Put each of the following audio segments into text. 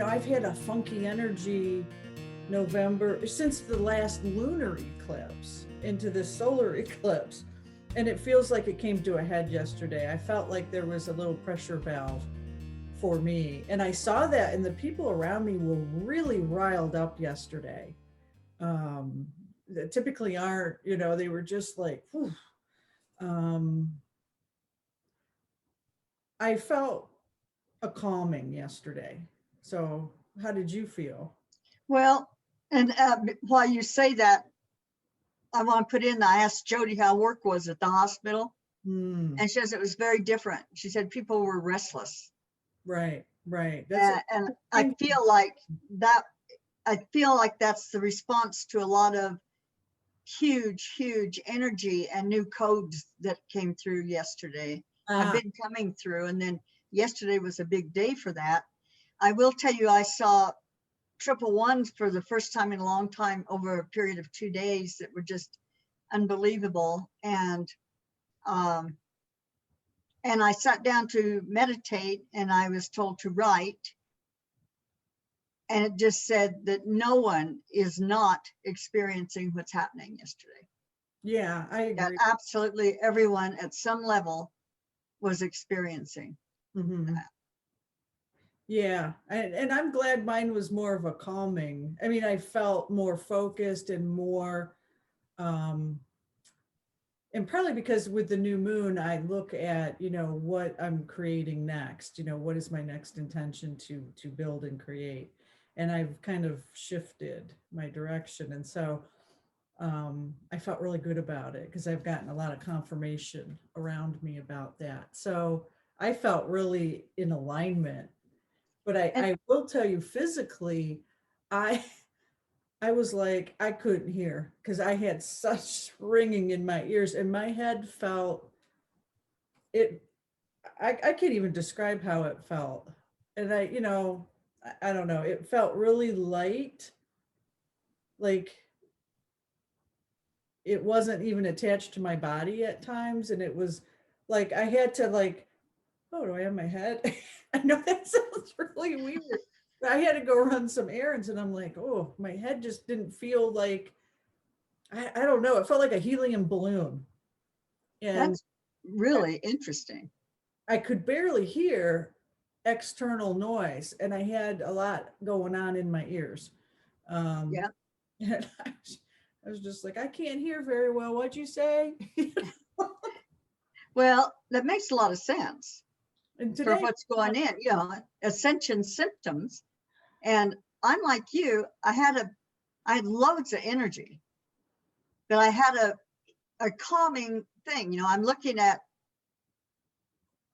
I've had a funky energy November since the last lunar eclipse into the solar eclipse. And it feels like it came to a head yesterday. I felt like there was a little pressure valve for me. And I saw that, and the people around me were really riled up yesterday. That typically aren't, they were just like, whew. I felt a calming yesterday. So how did you feel? Well, and while you say that, I want to put in, I asked Jody how work was at the hospital. And she says it was very different. She said people were restless. Right. And I feel like that's the response to a lot of huge energy and new codes that came through yesterday. Have been coming through, and then yesterday was a big day for that. I will tell you, I saw triple ones for the first time in a long time over a period of 2 days that were just unbelievable. And I sat down to meditate, and I was told to write. And it just said that no one is not experiencing what's happening yesterday. Yeah, I agree. That absolutely everyone at some level was experiencing that. Yeah, and I'm glad mine was more of a calming. I mean, I felt more focused and more, and probably because with the new moon, I look at, what I'm creating next, what is my next intention to build and create. And I've kind of shifted my direction. And so I felt really good about it because I've gotten a lot of confirmation around me about that. So I felt really in alignment. But I will tell you, physically, I was like, I couldn't hear because I had such ringing in my ears, and my head felt it. I can't even describe how it felt. And I don't know, it felt really light, like it wasn't even attached to my body at times. And it was like, I had to like, oh, do I have my head? I know that sounds really weird. But I had to go run some errands, and I'm like, oh, my head just didn't feel like, I don't know. It felt like a helium balloon. And that's really interesting. I could barely hear external noise, and I had a lot going on in my ears. Yeah. And I was just like, I can't hear very well. What'd you say? Well, that makes a lot of sense. And for what's going in, Ascension symptoms. And I'm like you, I had loads of energy, but I had a calming thing. I'm looking at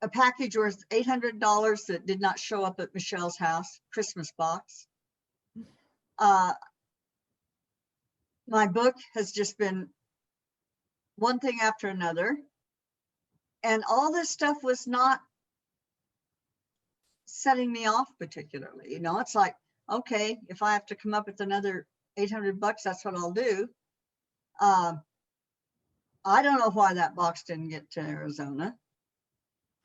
a package worth $800 that did not show up at Michelle's house, Christmas box. My book has just been one thing after another. And all this stuff was not setting me off particularly. It's like, okay, if I have to come up with another $800, that's what I'll do. I don't know why that box didn't get to Arizona.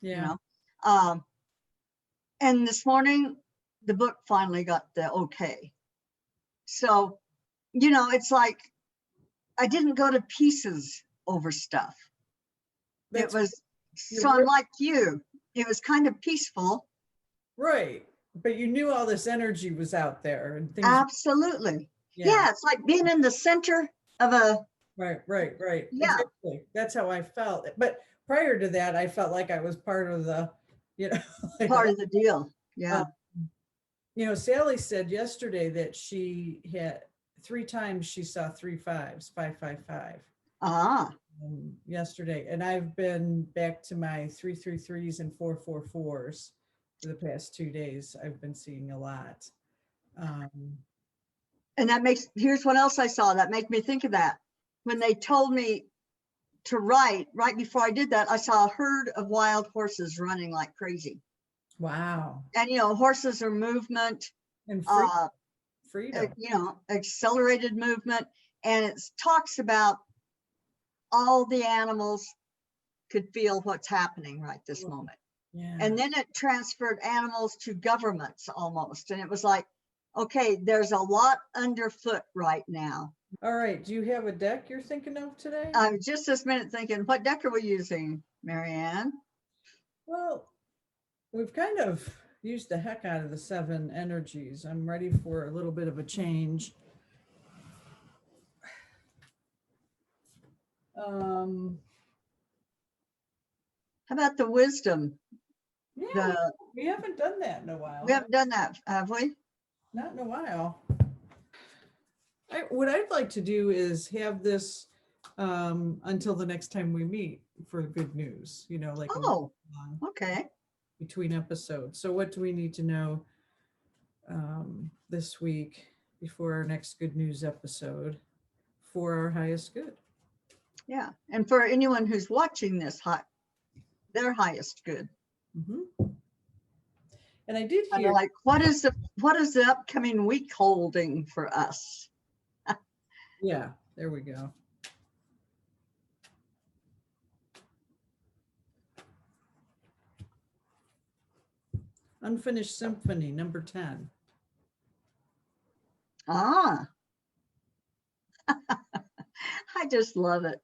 Yeah. And this morning, the book finally got the okay. So, it's like I didn't go to pieces over stuff. I'm like you. It was kind of peaceful. Right. But you knew all this energy was out there and things. Absolutely. Yeah, it's like being in the center of a. Right. Yeah. Exactly. That's how I felt. But prior to that, I felt like I was part of the, like part of the deal. Yeah. Sally said yesterday that she had 3 times she saw 3 5s, 555. Yesterday. And I've been back to my 333s and 444s for the past 2 days. I've been seeing a lot. And here's what else I saw that made me think of that. When they told me to write, right before I did that, I saw a herd of wild horses running like crazy. Wow. And, horses are movement. And freedom. Accelerated movement. And it talks about all the animals could feel what's happening right this moment. Yeah. And then it transferred animals to governments almost. And it was like, okay, there's a lot underfoot right now. All right. Do you have a deck you're thinking of today? I was just this minute thinking, what deck are we using, Marianne? Well, we've kind of used the heck out of the 7 energies. I'm ready for a little bit of a change. How about the wisdom? Yeah, we haven't done that in a while. We haven't done that, have we? Not in a while. What I'd like to do is have this until the next time we meet for good news, like Oh, okay. between episodes. So what do we need to know this week before our next good news episode for our highest good? Yeah. And for anyone who's watching this, their highest good. Mm-hmm. And I did hear, like, what is the upcoming week holding for us? Yeah, there we go. Unfinished Symphony, number 10. Ah. I just love it.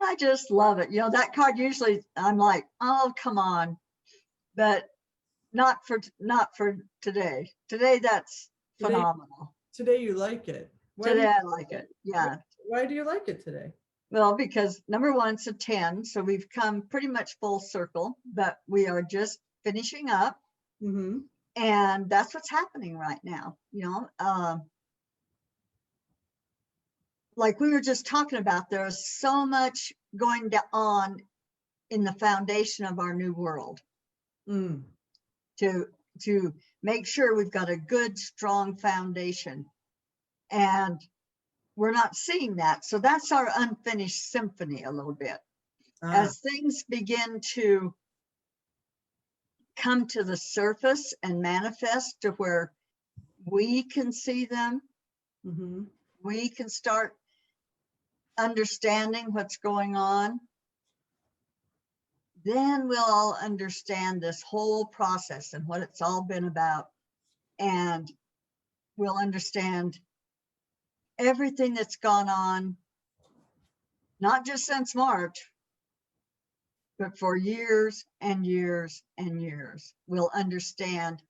I just love it. That card usually I'm like, oh, come on. But not for today. Today, that's phenomenal. Today you like it. Today I like it. Yeah. Why do you like it today? Well, because number 1, it's a 10. So we've come pretty much full circle, but we are just finishing up. Mm-hmm. And that's what's happening right now. Like we were just talking about, there's so much going on in the foundation of our new world. To make sure we've got a good, strong foundation. And we're not seeing that. So that's our unfinished symphony a little bit. As things begin to come to the surface and manifest to where we can see them, mm-hmm. we can start understanding what's going on, then we'll all understand this whole process and what it's all been about. And we'll understand everything that's gone on, not just since March, but for years and years and years. We'll understand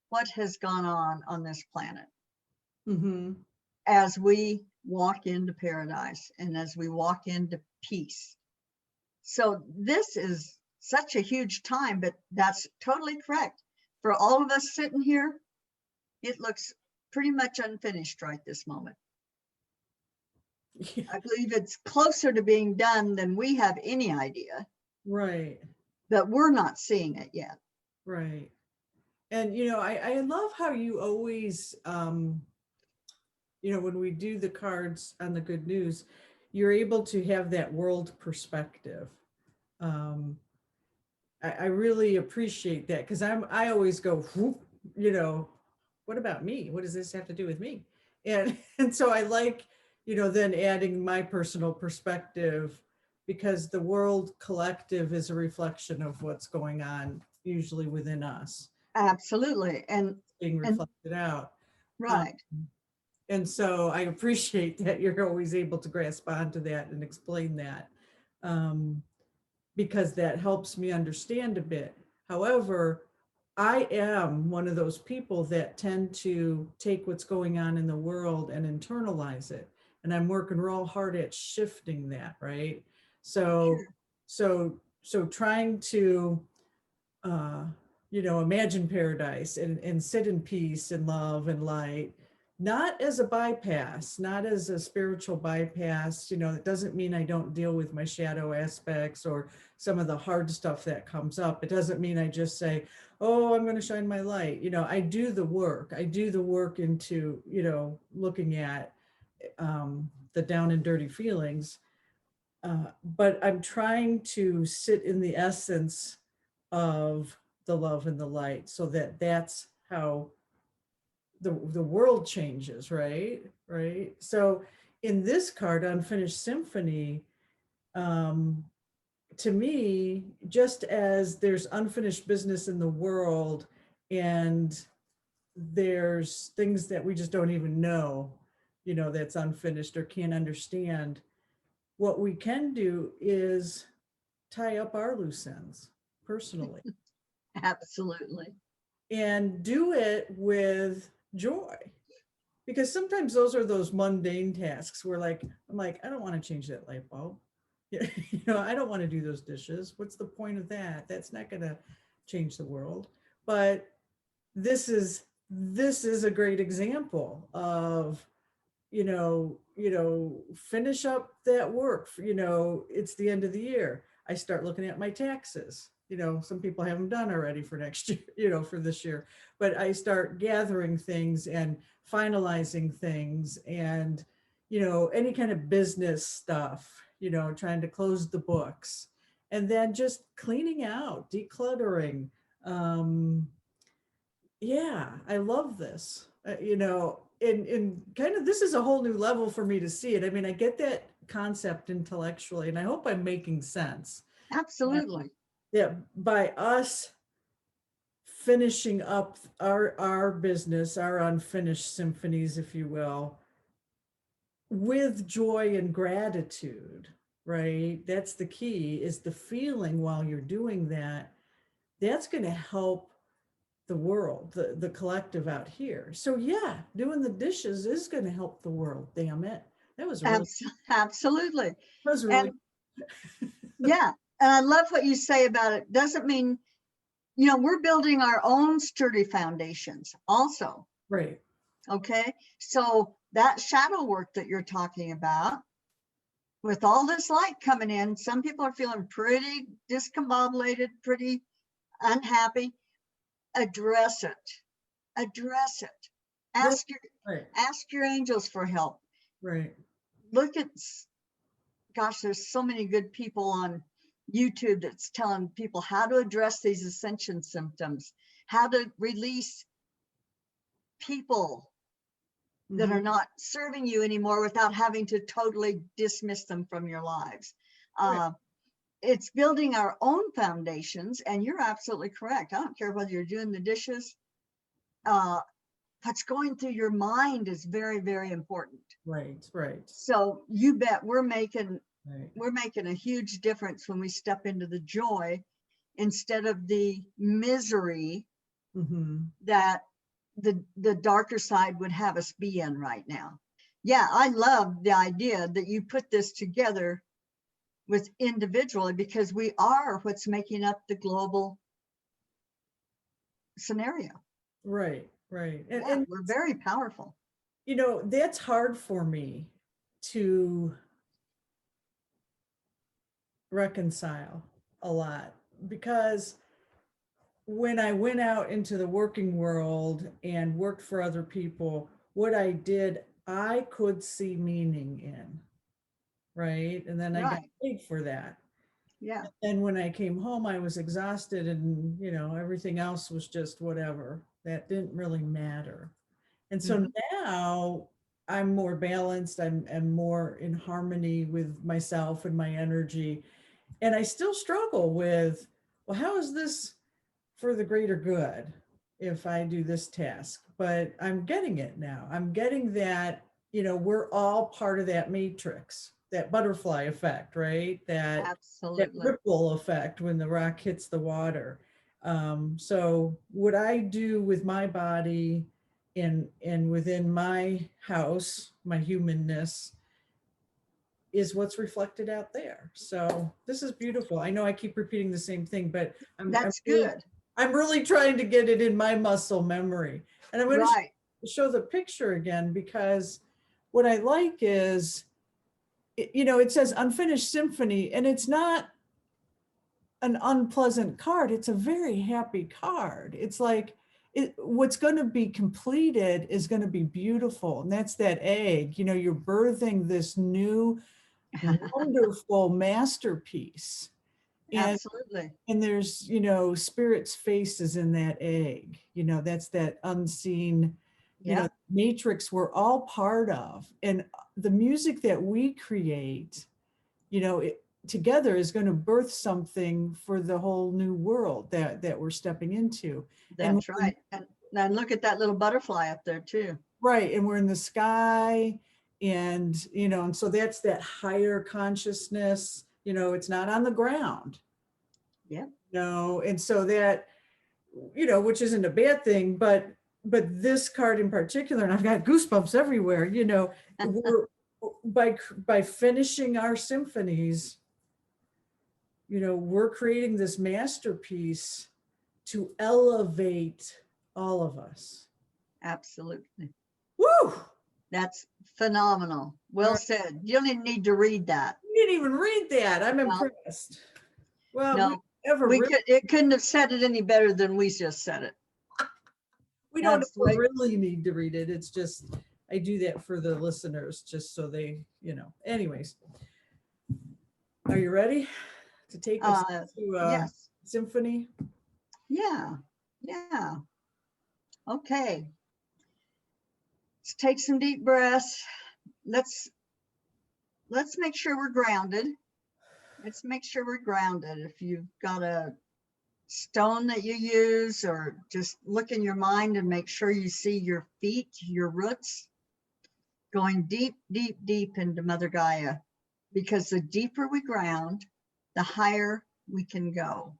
what has gone on this planet. Mm-hmm. As we walk into paradise and as we walk into peace. So this is such a huge time, but that's totally correct. For all of us sitting here, it looks pretty much unfinished right this moment. Yeah. I believe it's closer to being done than we have any idea. Right. But we're not seeing it yet. Right. And, I love how you always, when we do the cards on the good news, you're able to have that world perspective. I really appreciate that because I always go, whoop, what about me? What does this have to do with me? And so I like, then adding my personal perspective because the world collective is a reflection of what's going on usually within us. Absolutely. And being reflected out. Right. And so I appreciate that you're always able to grasp onto that and explain that. Because that helps me understand a bit. However, I am one of those people that tend to take what's going on in the world and internalize it. And I'm working real hard at shifting that, right? So trying to, imagine paradise and sit in peace and love and light, not as a bypass, not as a spiritual bypass. It doesn't mean I don't deal with my shadow aspects or some of the hard stuff that comes up. It doesn't mean I just say, oh, I'm going to shine my light. I do the work. I do the work into, looking at the down and dirty feelings. But I'm trying to sit in the essence of the love and the light so that's how the world changes, right? So in this card, Unfinished Symphony, to me, just as there's unfinished business in the world and there's things that we just don't even know, that's unfinished or can't understand, what we can do is tie up our loose ends personally Absolutely. and do it with joy. Because sometimes those are those mundane tasks where I'm like, I don't want to change that light bulb. I don't want to do those dishes. What's the point of that? That's not going to change the world. But this is a great example of, finish up that work. It's the end of the year. I start looking at my taxes. Some people have them done already for next year, for this year, but I start gathering things and finalizing things and, any kind of business stuff, trying to close the books and then just cleaning out, decluttering. Yeah, I love this, and kind of, this is a whole new level for me to see it. I mean, I get that concept intellectually, and I hope I'm making sense. Absolutely. Yeah, by us finishing up our business, our unfinished symphonies, if you will, with joy and gratitude, right? That's the key, is the feeling while you're doing that. That's going to help the world, the collective out here. So yeah, doing the dishes is going to help the world. Damn it. That was really, Absolutely. that was And really, yeah, and I love what you say about it. Doesn't mean, we're building our own sturdy foundations also. right. Okay. So that shadow work that you're talking about, with all this light coming in, some people are feeling pretty discombobulated, pretty unhappy. Address it. Address it. Yeah, Ask your right, ask your angels for help. right. Look at, gosh, there's so many good people on YouTube that's telling people how to address these ascension symptoms, how to release people that Mhm. are not serving you anymore without having to totally dismiss them from your lives. Right. It's building our own foundations, and you're absolutely correct. I don't care whether you're doing the dishes. What's going through your mind is very, very important. Right, right, So you bet we're making right. a huge difference when we step into the joy instead of the misery Hmm. that the darker side would have us be in right now. Yeah, I love the idea that you put this together with individually, because we are what's making up the global scenario. Right, right. Yeah, we're very powerful. That's hard for me to reconcile a lot, because when I went out into the working world and worked for other people, what I did, I could see meaning in, right? And then I got Right. paid for that. Yeah. And when I came home, I was exhausted and, everything else was just whatever. That didn't really matter. And so Mhm. now I'm more balanced. I'm more in harmony with myself and my energy. And I still struggle with, well, how is this for the greater good if I do this task? But I'm getting it now. I'm getting that, we're all part of that matrix, that butterfly effect, right? That Absolutely. ripple effect when the rock hits the water. So what I do with my body and within my house, my humanness, is what's reflected out there. So this is beautiful. I know I keep repeating the same thing, but That's good. I'm really trying to get it in my muscle memory. And I'm going Right. to show the picture again, because what I like is, it says unfinished symphony, and it's not an unpleasant card. It's a very happy card. It's like, what's going to be completed is going to be beautiful. And that's that egg, you're birthing this new wonderful masterpiece. And Absolutely. and there's, spirit's faces in that egg. That's that unseen, Yeah. matrix we're all part of. And the music that we create, together is going to birth something for the whole new world that we're stepping into. That's right. And look at that little butterfly up there too. Right. And we're in the sky, and, and so that's that higher consciousness, it's not on the ground. Yeah. And so that, which isn't a bad thing, but this card in particular, and I've got goosebumps everywhere, we're by finishing our symphonies, we're creating this masterpiece to elevate all of us. Absolutely. Woo! That's phenomenal. Well said. You don't even need to read that. You didn't even read that. I'm impressed. Well, no, it couldn't have said it any better than we just said it. We don't really need to read it. It's just, I do that for the listeners, just so they, anyways. Are you ready to take us to yes. Symphony? Yeah. Yeah. Okay. Let's take some deep breaths. Let's make sure we're grounded. Let's make sure we're grounded. If you've got a stone that you use, or just look in your mind and make sure you see your feet, your roots, going deep, deep, deep into Mother Gaia, because the deeper we ground, the higher we can go.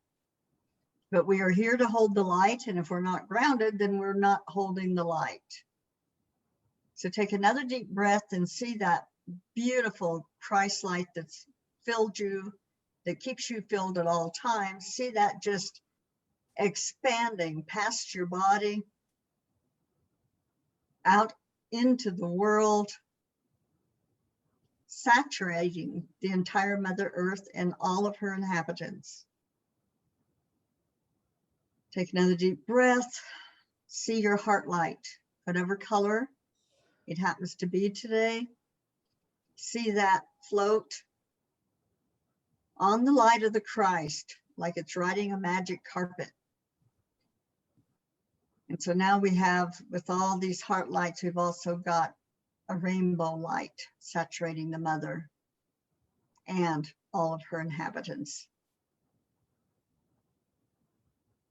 But we are here to hold the light, and if we're not grounded, then we're not holding the light. So take another deep breath and see that beautiful Christ light that's filled you, that keeps you filled at all times. See that just expanding past your body, out into the world, saturating the entire Mother Earth and all of her inhabitants. Take another deep breath. See your heart light, whatever color it happens to be today. See that float on the light of the Christ, like it's riding a magic carpet. And so now we have, with all these heart lights, we've also got a rainbow light saturating the Mother and all of her inhabitants.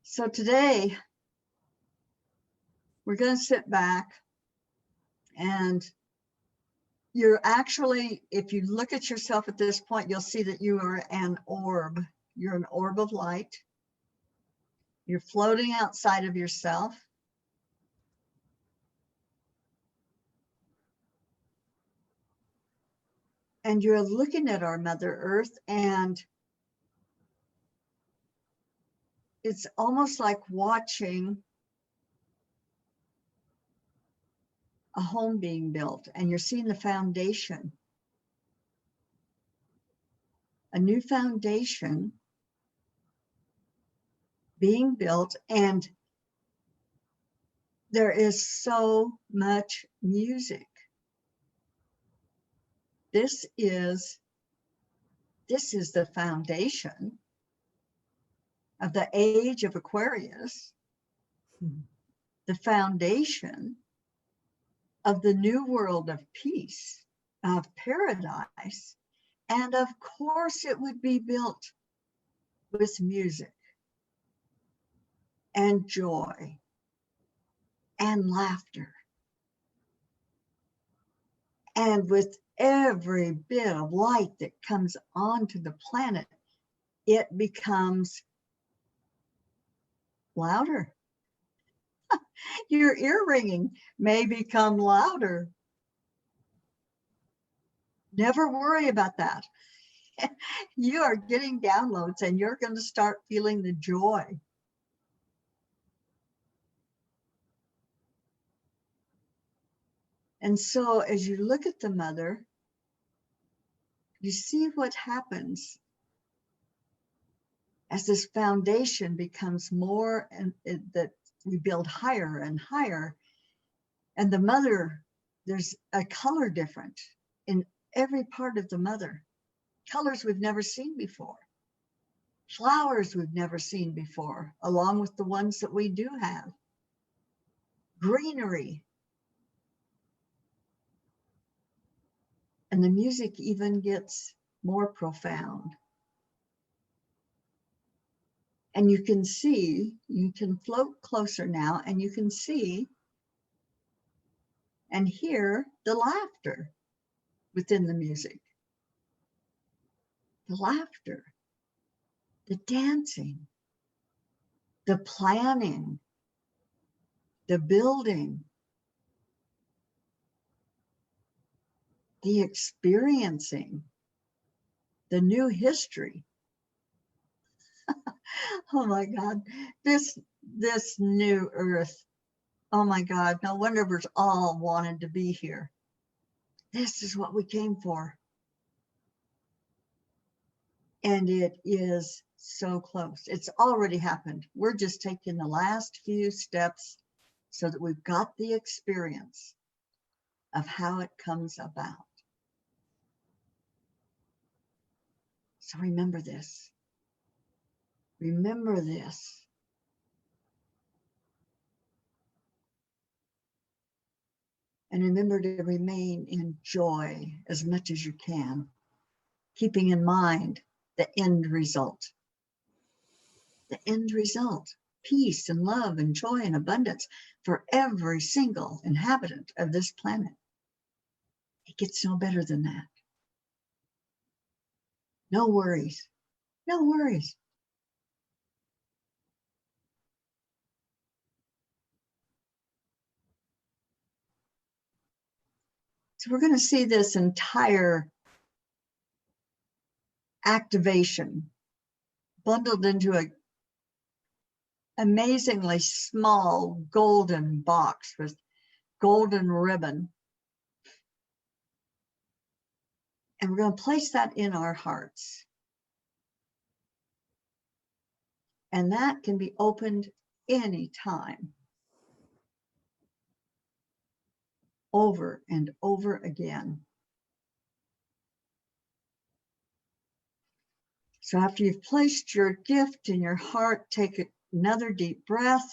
So today, we're going to sit back, and you're actually, if you look at yourself at this point, you'll see that you are an orb. You're an orb of light. You're floating outside of yourself. And you're looking at our Mother Earth, and it's almost like watching a home being built, and you're seeing the foundation, a new foundation being built, and there is so much music. This is the foundation of the age of Aquarius, the foundation of the new world of peace, of paradise, and of course it would be built with music and joy and laughter, and with every bit of light that comes onto the planet, it becomes louder. Your ear ringing may become louder. Never worry about that. You are getting downloads, and you're going to start feeling the joy. And so as you look at the Mother, you see what happens as this foundation becomes more, and that we build higher and higher. And the Mother, there's a color different in every part of the Mother. Colors we've never seen before. Flowers we've never seen before, along with the ones that we do have. Greenery. And the music even gets more profound. And you can see, you can float closer now, and you can see and hear the laughter within the music. The laughter, the dancing, the planning, the building, the experiencing, the new history. Oh my God, this new earth. Oh my God, no wonder we're all wanted to be here. This is what we came for. And it is so close. It's already happened. We're just taking the last few steps so that we've got the experience of how it comes about. So remember this. Remember this. And remember to remain in joy as much as you can, keeping in mind the end result. The end result, peace and love and joy and abundance for every single inhabitant of this planet. It gets no better than that. No worries. No worries. So we're going to see this entire activation bundled into an amazingly small golden box with golden ribbon. And we're going to place that in our hearts. And that can be opened anytime, over and over again. So after you've placed your gift in your heart, take another deep breath.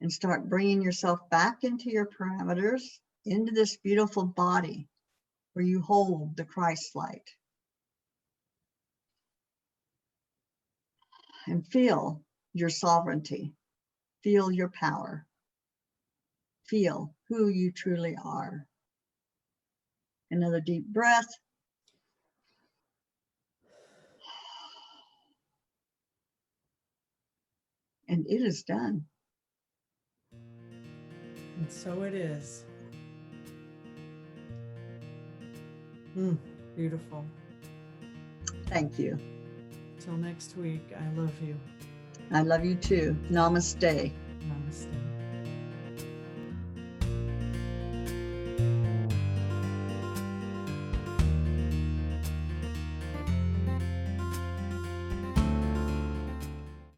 And start bringing yourself back into your parameters, into this beautiful body where you hold the Christ light. And feel your sovereignty. Feel your power. Feel who you truly are. Another deep breath. And it is done. And so it is. Beautiful. Thank you. Till next week, I love you. I love you too. Namaste.